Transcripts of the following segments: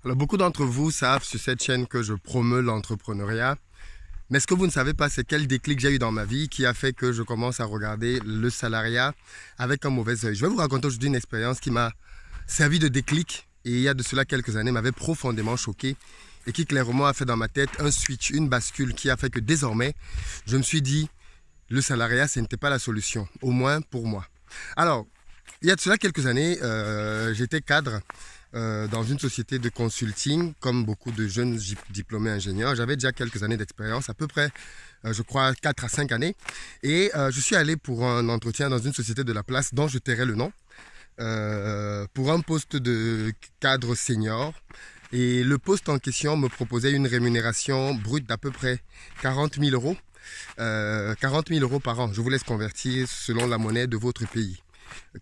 Alors, beaucoup d'entre vous savent sur cette chaîne que je promeus l'entrepreneuriat. Mais ce que vous ne savez pas, c'est quel déclic j'ai eu dans ma vie qui a fait que je commence à regarder le salariat avec un mauvais œil. Je vais vous raconter aujourd'hui une expérience qui m'a servi de déclic et il y a de cela quelques années m'avait profondément choqué et qui clairement a fait dans ma tête un switch, une bascule qui a fait que désormais, je me suis dit, le salariat, ce n'était pas la solution, au moins pour moi. Alors, il y a de cela quelques années, j'étais cadre dans une société de consulting, comme beaucoup de jeunes diplômés ingénieurs. J'avais déjà quelques années d'expérience, à peu près, je crois, 4 à 5 années. Et je suis allé pour un entretien dans une société de la place dont je tairai le nom, pour un poste de cadre senior. Et le poste en question me proposait une rémunération brute d'à peu près 40 000 euros. 40 000 euros par an. Je vous laisse convertir selon la monnaie de votre pays.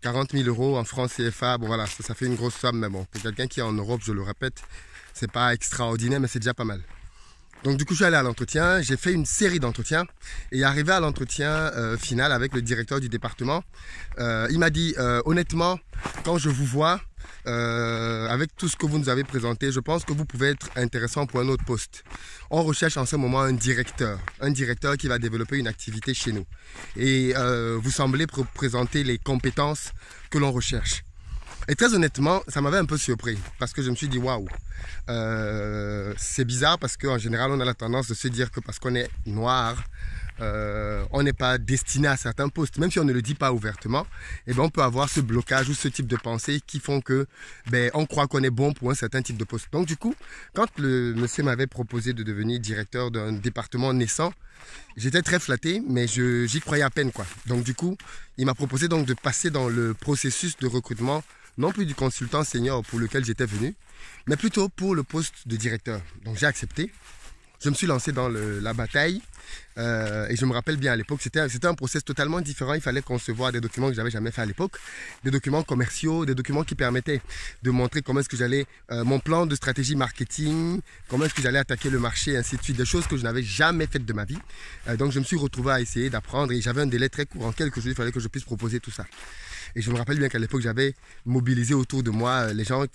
40 000 euros en francs CFA, bon voilà, ça fait une grosse somme, mais bon, pour quelqu'un qui est en Europe, je le répète, c'est pas extraordinaire, mais c'est déjà pas mal. Donc du coup, je suis allé à l'entretien, j'ai fait une série d'entretiens et arrivé à l'entretien final avec le directeur du département, il m'a dit honnêtement, quand je vous vois, avec tout ce que vous nous avez présenté, je pense que vous pouvez être intéressant pour un autre poste. On recherche en ce moment un directeur qui va développer une activité chez nous. Et vous semblez présenter les compétences que l'on recherche. Et très honnêtement, ça m'avait un peu surpris parce que je me suis dit waouh, c'est bizarre parce qu'en général on a la tendance de se dire que parce qu'on est noir, on n'est pas destiné à certains postes, même si on ne le dit pas ouvertement, et ben on peut avoir ce blocage ou ce type de pensée qui font que on croit qu'on est bon pour un certain type de poste. Donc du coup, quand le monsieur m'avait proposé de devenir directeur d'un département naissant, j'étais très flatté, mais j'y croyais à peine quoi. Donc du coup, il m'a proposé donc de passer dans le processus de recrutement, non plus du consultant senior pour lequel j'étais venu, mais plutôt pour le poste de directeur. Donc j'ai accepté. Je me suis lancé dans la bataille et je me rappelle bien à l'époque, c'était un process totalement différent. Il fallait concevoir des documents que je n'avais jamais fait à l'époque, des documents commerciaux, des documents qui permettaient de montrer comment est-ce que j'allais, mon plan de stratégie marketing, comment est-ce que j'allais attaquer le marché, et ainsi de suite, des choses que je n'avais jamais faites de ma vie. Donc je me suis retrouvé à essayer d'apprendre et j'avais un délai très court, en quelques jours, il fallait que je puisse proposer tout ça. Et je me rappelle bien qu'à l'époque, j'avais mobilisé autour de moi les gens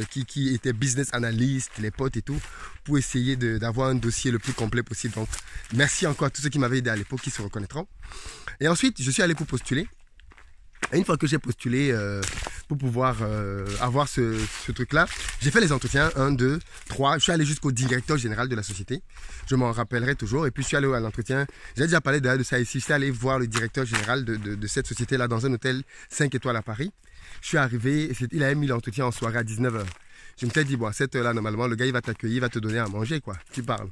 qui étaient business analysts, les potes et tout, pour essayer d'avoir un dossier le plus complet possible. Donc, merci encore à tous ceux qui m'avaient aidé à l'époque, qui se reconnaîtront. Et ensuite, je suis allé pour postuler. Et une fois que j'ai postulé pour pouvoir avoir ce truc-là, j'ai fait les entretiens, 1, 2, 3. Je suis allé jusqu'au directeur général de la société. Je m'en rappellerai toujours. Et puis je suis allé à l'entretien. J'ai déjà parlé de ça ici. Je suis allé voir le directeur général de cette société-là dans un hôtel 5 étoiles à Paris. Je suis arrivé, il avait mis l'entretien en soirée à 19 h. Je me suis dit, bon, à cette heure-là, normalement, le gars, il va t'accueillir, il va te donner à manger, quoi. Tu parles.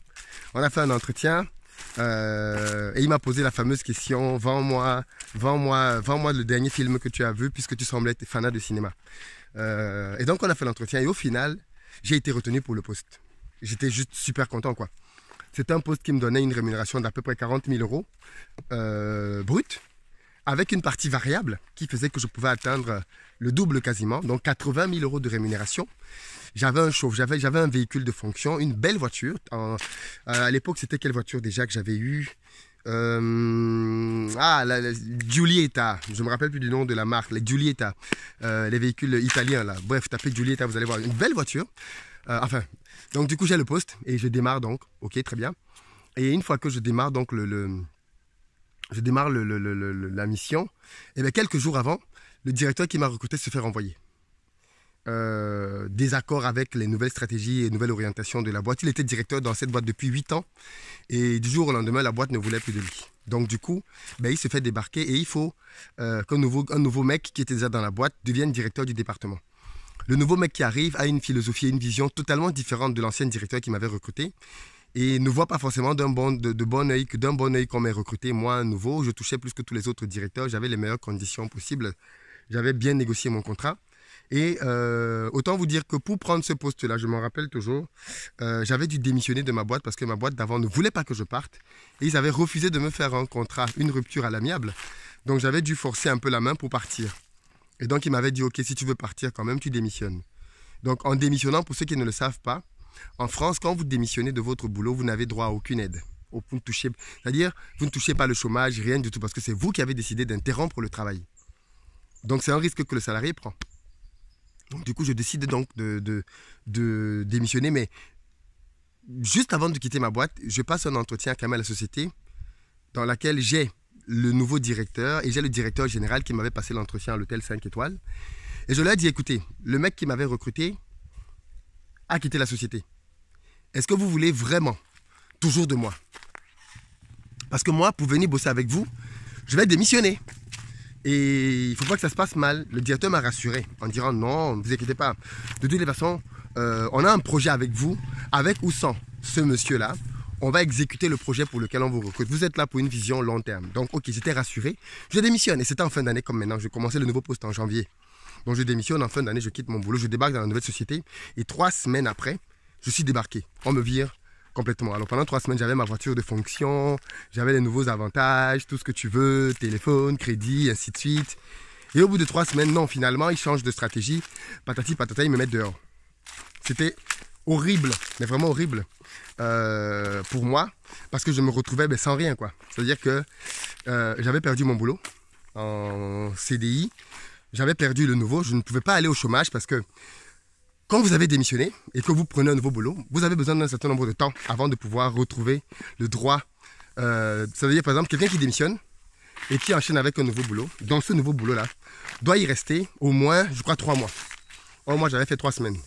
On a fait un entretien. Et il m'a posé la fameuse question, vends-moi le dernier film que tu as vu puisque tu semblais être fanat de cinéma. Et donc on a fait l'entretien et au final, j'ai été retenu pour le poste. J'étais juste super content quoi. C'était un poste qui me donnait une rémunération d'à peu près 40 000 euros brut, avec une partie variable qui faisait que je pouvais atteindre le double quasiment, donc 80 000 euros de rémunération. J'avais un chauffe, j'avais un véhicule de fonction, une belle voiture. À l'époque, c'était quelle voiture déjà que j'avais eue la Giulietta. Je me rappelle plus du nom de la marque, les Giulietta, les véhicules italiens là. Bref, tapez Giulietta, vous allez voir une belle voiture. Donc du coup, j'ai le poste et je démarre donc. Ok, très bien. Et une fois que je démarre donc la mission, et bien quelques jours avant, le directeur qui m'a recruté se fait renvoyer. Désaccord avec les nouvelles stratégies et nouvelles orientations de la boîte. Il était directeur dans cette boîte depuis 8 ans et du jour au lendemain, la boîte ne voulait plus de lui. Donc du coup, il se fait débarquer et il faut qu'un nouveau mec qui était déjà dans la boîte devienne directeur du département. Le nouveau mec qui arrive a une philosophie et une vision totalement différente de l'ancien directeur qui m'avait recruté et ne voit pas forcément de bon œil qu'on m'ait recruté. Moi, nouveau, je touchais plus que tous les autres directeurs, j'avais les meilleures conditions possibles, j'avais bien négocié mon contrat. Et autant vous dire que pour prendre ce poste-là, je m'en rappelle toujours, j'avais dû démissionner de ma boîte parce que ma boîte d'avant ne voulait pas que je parte. Et ils avaient refusé de me faire un contrat, une rupture à l'amiable. Donc j'avais dû forcer un peu la main pour partir. Et donc ils m'avaient dit, ok, si tu veux partir quand même, tu démissionnes. Donc en démissionnant, pour ceux qui ne le savent pas, en France, quand vous démissionnez de votre boulot, vous n'avez droit à aucune aide. C'est-à-dire, vous ne touchez pas le chômage, rien du tout, parce que c'est vous qui avez décidé d'interrompre le travail. Donc c'est un risque que le salarié prend. Donc, du coup, je décide donc de démissionner. Mais juste avant de quitter ma boîte, je passe un entretien quand même à la société dans laquelle j'ai le nouveau directeur et j'ai le directeur général qui m'avait passé l'entretien à l'hôtel 5 étoiles. Et je leur ai dit, écoutez, le mec qui m'avait recruté a quitté la société. Est-ce que vous voulez vraiment toujours de moi? Parce que moi, pour venir bosser avec vous, je vais démissionner. Et il ne faut pas que ça se passe mal. Le directeur m'a rassuré en disant non, ne vous inquiétez pas. De toutes les façons, on a un projet avec vous, avec ou sans ce monsieur-là. On va exécuter le projet pour lequel on vous recrute. Vous êtes là pour une vision long terme. Donc, ok, j'étais rassuré. Je démissionne. Et c'était en fin d'année comme maintenant. Je commençais le nouveau poste en janvier. Donc, je démissionne en fin d'année. Je quitte mon boulot. Je débarque dans la nouvelle société. Et 3 semaines après, je suis débarqué. On me vire complètement. Alors, pendant 3 semaines, j'avais ma voiture de fonction. J'avais les nouveaux avantages, tout ce que tu veux, téléphone, crédit, ainsi de suite. Et au bout de 3 semaines, non, finalement, ils changent de stratégie. Patati patata, ils me mettent dehors. C'était horrible, mais vraiment horrible pour moi, parce que je me retrouvais sans rien, quoi. C'est-à-dire que j'avais perdu mon boulot en CDI, j'avais perdu le nouveau, je ne pouvais pas aller au chômage parce que quand vous avez démissionné et que vous prenez un nouveau boulot, vous avez besoin d'un certain nombre de temps avant de pouvoir retrouver le droit. Ça veut dire par exemple quelqu'un qui démissionne et qui enchaîne avec un nouveau boulot, dans ce nouveau boulot-là, doit y rester au moins, je crois, 3 mois. Or, moi, j'avais fait 3 semaines.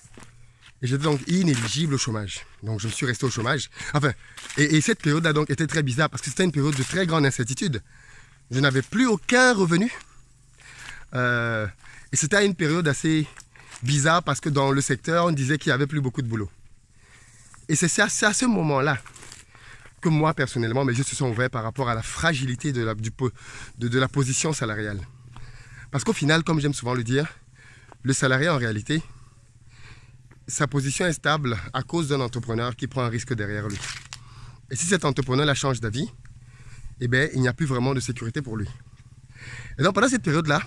Et j'étais donc inéligible au chômage. Donc je me suis resté au chômage. Enfin, et cette période-là donc était très bizarre parce que c'était une période de très grande incertitude. Je n'avais plus aucun revenu. Et c'était une période assez bizarre parce que dans le secteur, on disait qu'il n'y avait plus beaucoup de boulot. Et c'est à ce moment-là que moi, personnellement, mes yeux se sont ouverts par rapport à la fragilité de la position salariale. Parce qu'au final, comme j'aime souvent le dire, le salarié en réalité, sa position est stable à cause d'un entrepreneur qui prend un risque derrière lui. Et si cet entrepreneur la change d'avis, eh bien, il n'y a plus vraiment de sécurité pour lui. Et donc, pendant cette période-là,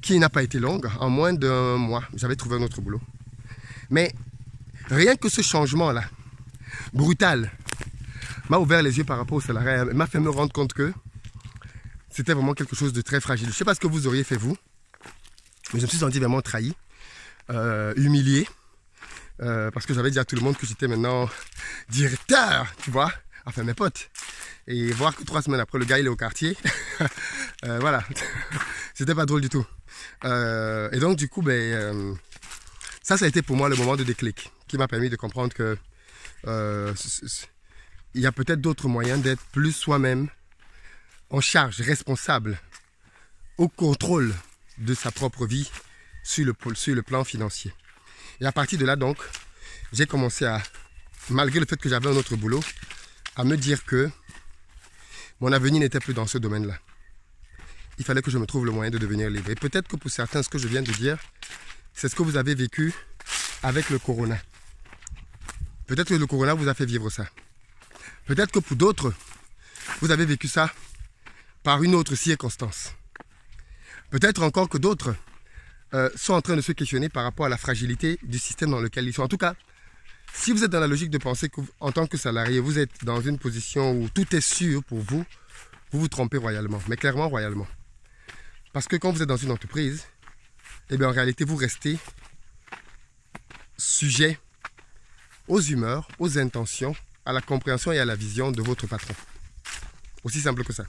qui n'a pas été longue, en moins d'1 mois, j'avais trouvé un autre boulot. Mais rien que ce changement-là, brutal, m'a ouvert les yeux par rapport au salariat, m'a fait me rendre compte que c'était vraiment quelque chose de très fragile. Je ne sais pas ce que vous auriez fait vous, mais je me suis senti vraiment trahi. Humilié parce que j'avais dit à tout le monde que j'étais maintenant directeur, tu vois, enfin mes potes, et voir que 3 semaines après le gars il est au quartier, voilà, c'était pas drôle du tout. Et donc du coup ça a été pour moi le moment de déclic qui m'a permis de comprendre que il y a peut-être d'autres moyens d'être plus soi-même, en charge, responsable, au contrôle de sa propre vie sur le plan financier. Et à partir de là, donc, j'ai commencé à, malgré le fait que j'avais un autre boulot, à me dire que mon avenir n'était plus dans ce domaine-là. Il fallait que je me trouve le moyen de devenir libre. Et peut-être que pour certains, ce que je viens de dire, c'est ce que vous avez vécu avec le corona. Peut-être que le corona vous a fait vivre ça. Peut-être que pour d'autres, vous avez vécu ça par une autre circonstance. Peut-être encore que d'autres sont en train de se questionner par rapport à la fragilité du système dans lequel ils sont. En tout cas, si vous êtes dans la logique de penser qu'en tant que salarié, vous êtes dans une position où tout est sûr pour vous, vous vous trompez royalement, mais clairement royalement. Parce que quand vous êtes dans une entreprise, eh bien en réalité, vous restez sujet aux humeurs, aux intentions, à la compréhension et à la vision de votre patron. Aussi simple que ça.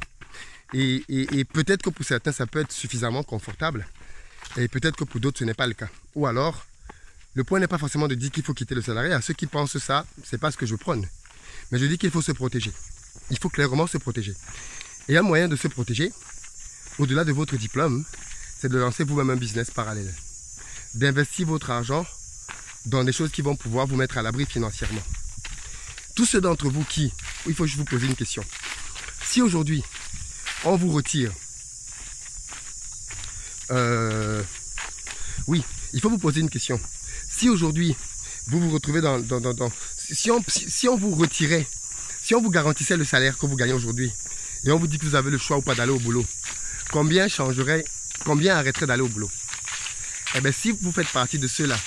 Et peut-être que pour certains, ça peut être suffisamment confortable. Et peut-être que pour d'autres, ce n'est pas le cas. Ou alors, le point n'est pas forcément de dire qu'il faut quitter le salarié. À ceux qui pensent ça, ce n'est pas ce que je prône. Mais je dis qu'il faut se protéger. Il faut clairement se protéger. Et un moyen de se protéger, au-delà de votre diplôme, c'est de lancer vous-même un business parallèle. D'investir votre argent dans des choses qui vont pouvoir vous mettre à l'abri financièrement. Tous ceux d'entre vous qui, il faut que je vous pose une question. Si aujourd'hui, on vous retire, oui, il faut vous poser une question. Si aujourd'hui, vous vous retrouvez si on vous retirait, si on vous garantissait le salaire que vous gagnez aujourd'hui, et on vous dit que vous avez le choix ou pas d'aller au boulot, combien arrêterait d'aller au boulot? Eh bien, si vous faites partie de ceux-là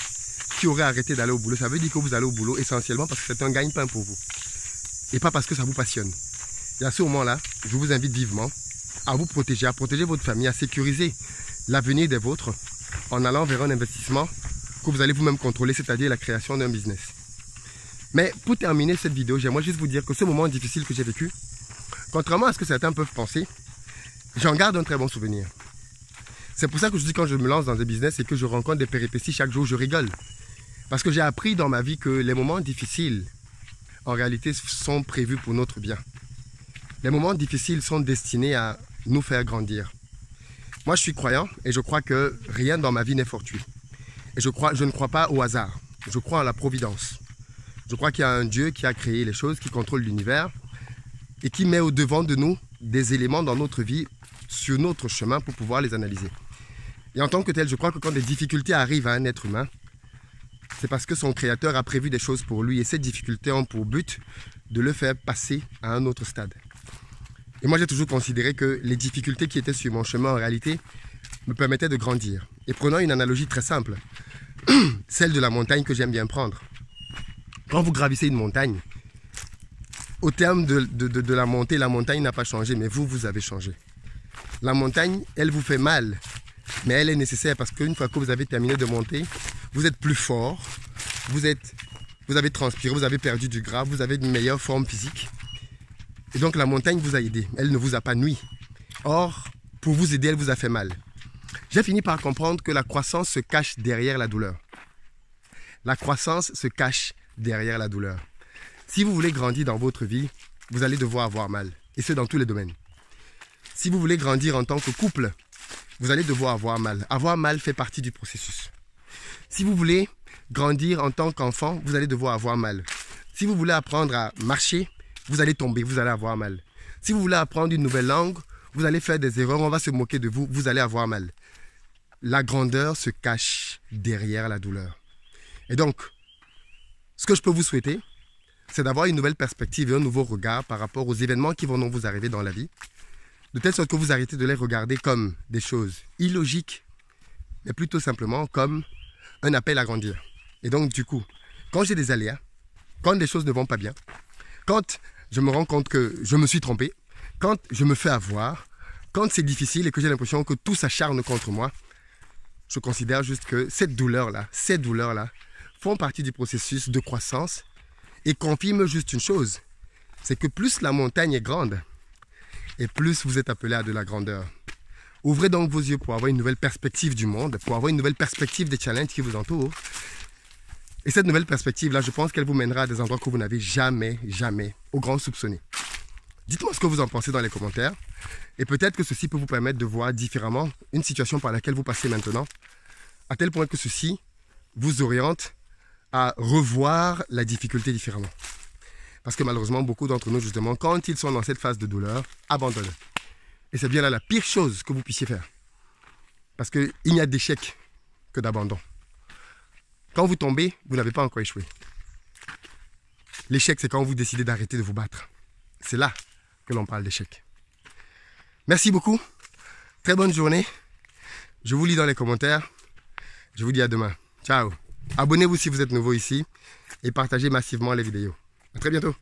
qui auraient arrêté d'aller au boulot, ça veut dire que vous allez au boulot essentiellement parce que c'est un gagne-pain pour vous. Et pas parce que ça vous passionne. Et à ce moment-là, je vous invite vivement à vous protéger, à protéger votre famille, à sécuriser l'avenir des vôtres en allant vers un investissement que vous allez vous-même contrôler, c'est-à-dire la création d'un business. Mais pour terminer cette vidéo, j'aimerais juste vous dire que ce moment difficile que j'ai vécu, contrairement à ce que certains peuvent penser, j'en garde un très bon souvenir. C'est pour ça que je dis quand je me lance dans des business et que je rencontre des péripéties chaque jour, je rigole. Parce que j'ai appris dans ma vie que les moments difficiles, en réalité, sont prévus pour notre bien. Les moments difficiles sont destinés à nous faire grandir. Moi, je suis croyant et je crois que rien dans ma vie n'est fortuit. Et je ne crois pas au hasard. Je crois en la providence. Je crois qu'il y a un Dieu qui a créé les choses, qui contrôle l'univers et qui met au-devant de nous des éléments dans notre vie, sur notre chemin pour pouvoir les analyser. Et en tant que tel, je crois que quand des difficultés arrivent à un être humain, c'est parce que son créateur a prévu des choses pour lui et ces difficultés ont pour but de le faire passer à un autre stade. Et moi, j'ai toujours considéré que les difficultés qui étaient sur mon chemin, en réalité, me permettaient de grandir. Et prenons une analogie très simple, celle de la montagne que j'aime bien prendre. Quand vous gravissez une montagne, au terme de la montée, la montagne n'a pas changé, mais vous avez changé. La montagne, elle vous fait mal, mais elle est nécessaire parce qu'une fois que vous avez terminé de monter, vous êtes plus fort, vous avez transpiré, vous avez perdu du gras, vous avez une meilleure forme physique. Et donc la montagne vous a aidé, elle ne vous a pas nui. Or, pour vous aider, elle vous a fait mal. J'ai fini par comprendre que la croissance se cache derrière la douleur. La croissance se cache derrière la douleur. Si vous voulez grandir dans votre vie, vous allez devoir avoir mal. Et ce, dans tous les domaines. Si vous voulez grandir en tant que couple, vous allez devoir avoir mal. Avoir mal fait partie du processus. Si vous voulez grandir en tant qu'enfant, vous allez devoir avoir mal. Si vous voulez apprendre à marcher, vous allez tomber, vous allez avoir mal. Si vous voulez apprendre une nouvelle langue, vous allez faire des erreurs, on va se moquer de vous, vous allez avoir mal. La grandeur se cache derrière la douleur. Et donc, ce que je peux vous souhaiter, c'est d'avoir une nouvelle perspective et un nouveau regard par rapport aux événements qui vont vous arriver dans la vie, de telle sorte que vous arrêtez de les regarder comme des choses illogiques, mais plutôt simplement comme un appel à grandir. Et donc, du coup, quand j'ai des aléas, quand les choses ne vont pas bien, quand je me rends compte que je me suis trompé, quand je me fais avoir, quand c'est difficile et que j'ai l'impression que tout s'acharne contre moi, je considère juste que ces douleurs-là font partie du processus de croissance et confirment juste une chose, c'est que plus la montagne est grande et plus vous êtes appelé à de la grandeur. Ouvrez donc vos yeux pour avoir une nouvelle perspective du monde, pour avoir une nouvelle perspective des challenges qui vous entourent. Et cette nouvelle perspective-là, je pense qu'elle vous mènera à des endroits que vous n'avez jamais au grand soupçonné. Dites-moi ce que vous en pensez dans les commentaires. Et peut-être que ceci peut vous permettre de voir différemment une situation par laquelle vous passez maintenant, à tel point que ceci vous oriente à revoir la difficulté différemment. Parce que malheureusement, beaucoup d'entre nous, justement, quand ils sont dans cette phase de douleur, abandonnent. Et c'est bien là la pire chose que vous puissiez faire. Parce qu'il n'y a d'échec que d'abandon. Quand vous tombez, vous n'avez pas encore échoué. L'échec, c'est quand vous décidez d'arrêter de vous battre. C'est là que l'on parle d'échec. Merci beaucoup. Très bonne journée. Je vous lis dans les commentaires. Je vous dis à demain. Ciao. Abonnez-vous si vous êtes nouveau ici et partagez massivement les vidéos. À très bientôt.